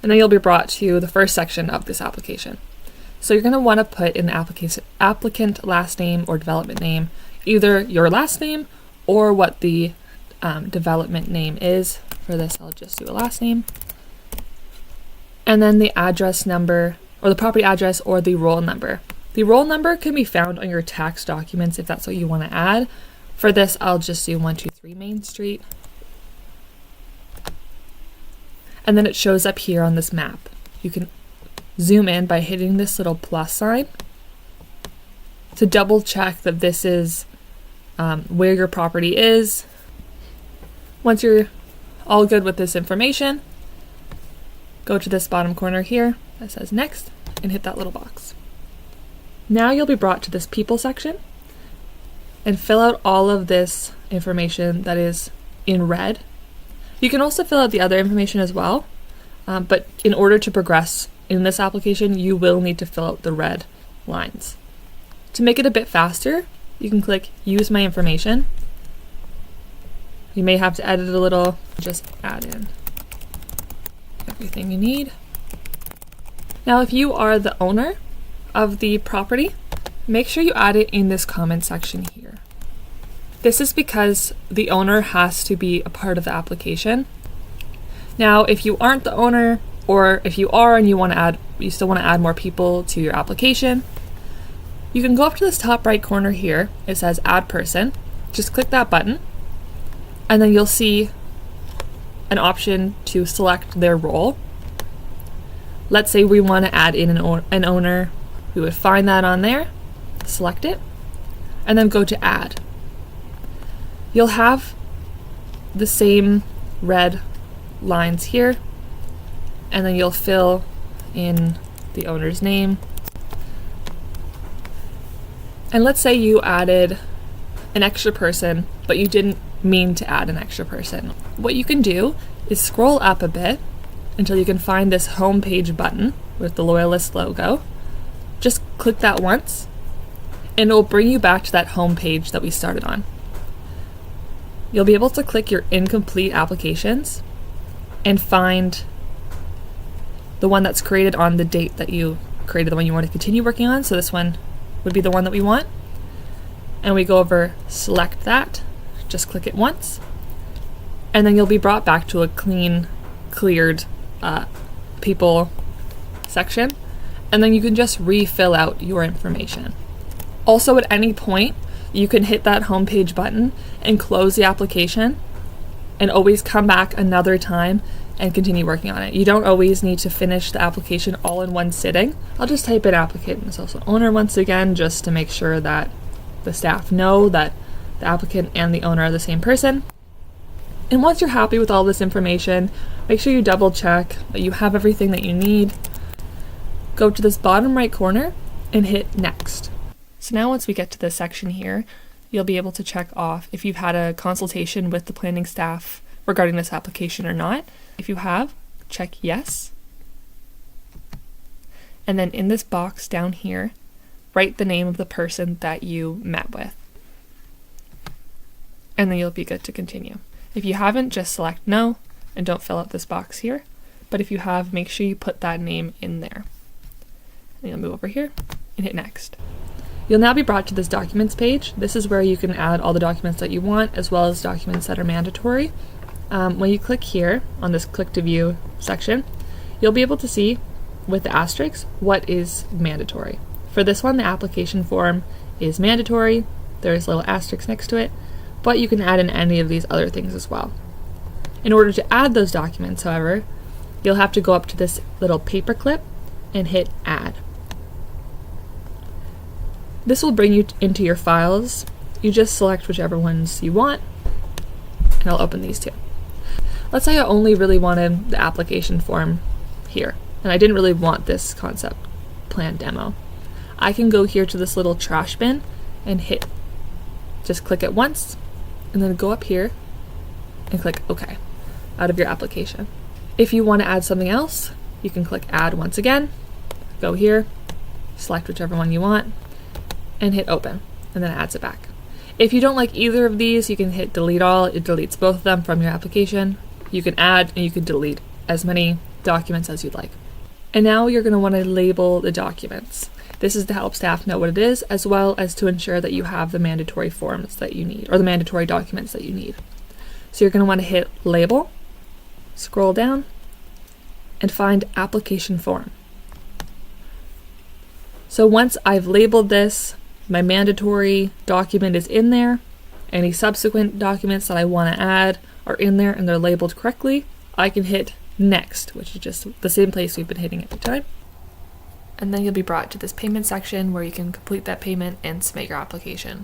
and then you'll be brought to the first section of this application. So you're going to want to put in the applicant last name or development name, either your last name or what the development name is. For this, I'll just do a last name. And then the address number, or the property address, or the roll number. The roll number can be found on your tax documents if that's what you want to add. For this, I'll just do 123 Main Street. And then it shows up here on this map. You can zoom in by hitting this little plus sign to double check that this is where your property is. Once you're all good with this information, go to this bottom corner here that says next and hit that little box. Now you'll be brought to this people section and fill out all of this information that is in red. You can also fill out the other information as well, but in order to progress in this application, you will need to fill out the red lines. To make it a bit faster, you can click Use My Information. You may have to edit a little, just add in everything you need. Now, if you are the owner of the property, make sure you add it in this comment section here. This is because the owner has to be a part of the application. Now, if you aren't the owner, or if you are and you still want to add more people to your application, you can go up to this top right corner here. It says Add Person. Just click that button, and then you'll see an option to select their role. Let's say we want to add in an owner. We would find that on there, select it, and then go to Add. You'll have the same red lines here, and then you'll fill in the owner's name. And let's say you added an extra person, but you didn't mean to add an extra person. What you can do is scroll up a bit until you can find this home page button with the Loyalist logo. Just click that once, and it'll bring you back to that home page that we started on. You'll be able to click your incomplete applications and find the one that's created on the date that you created, the one you want to continue working on. So this one would be the one that we want. And we go over, select that, just click it once, and then you'll be brought back to a clean, cleared people section, and then you can just refill out your information. Also, at any point, you can hit that homepage button and close the application and always come back another time and continue working on it. You don't always need to finish the application all in one sitting. I'll just type in applicant and also owner once again, just to make sure that the staff know that the applicant and the owner are the same person. And once you're happy with all this information, make sure you double check that you have everything that you need. Go to this bottom right corner and hit next. So now once we get to this section here, you'll be able to check off if you've had a consultation with the planning staff regarding this application or not. If you have, check yes. And then in this box down here, write the name of the person that you met with. And then you'll be good to continue. If you haven't, just select no and don't fill out this box here. But if you have, make sure you put that name in there. And you'll move over here and hit next. You'll now be brought to this documents page. This is where you can add all the documents that you want, as well as documents that are mandatory. When you click here on this click to view section, you'll be able to see with the asterisk what is mandatory. For this one, the application form is mandatory. There's a little asterisk next to it, but you can add in any of these other things as well. In order to add those documents, however, you'll have to go up to this little paper clip and hit add. This will bring you into your files. You just select whichever ones you want, and I'll open these two. Let's say I only really wanted the application form here, and I didn't really want this concept plan demo. I can go here to this little trash bin and just click it once, and then go up here and click OK out of your application. If you want to add something else, you can click add once again, go here, select whichever one you want, and hit open, and then it adds it back. If you don't like either of these, you can hit delete all. It deletes both of them from your application. You can add and you can delete as many documents as you'd like. And now you're going to want to label the documents. This is to help staff know what it is, as well as to ensure that you have the mandatory forms that you need, or the mandatory documents that you need. So you're going to want to hit Label, scroll down, and find Application Form. So once I've labeled this, my mandatory document is in there. Any subsequent documents that I want to add are in there and they're labeled correctly. I can hit Next, which is just the same place we've been hitting every time. And then you'll be brought to this payment section where you can complete that payment and submit your application.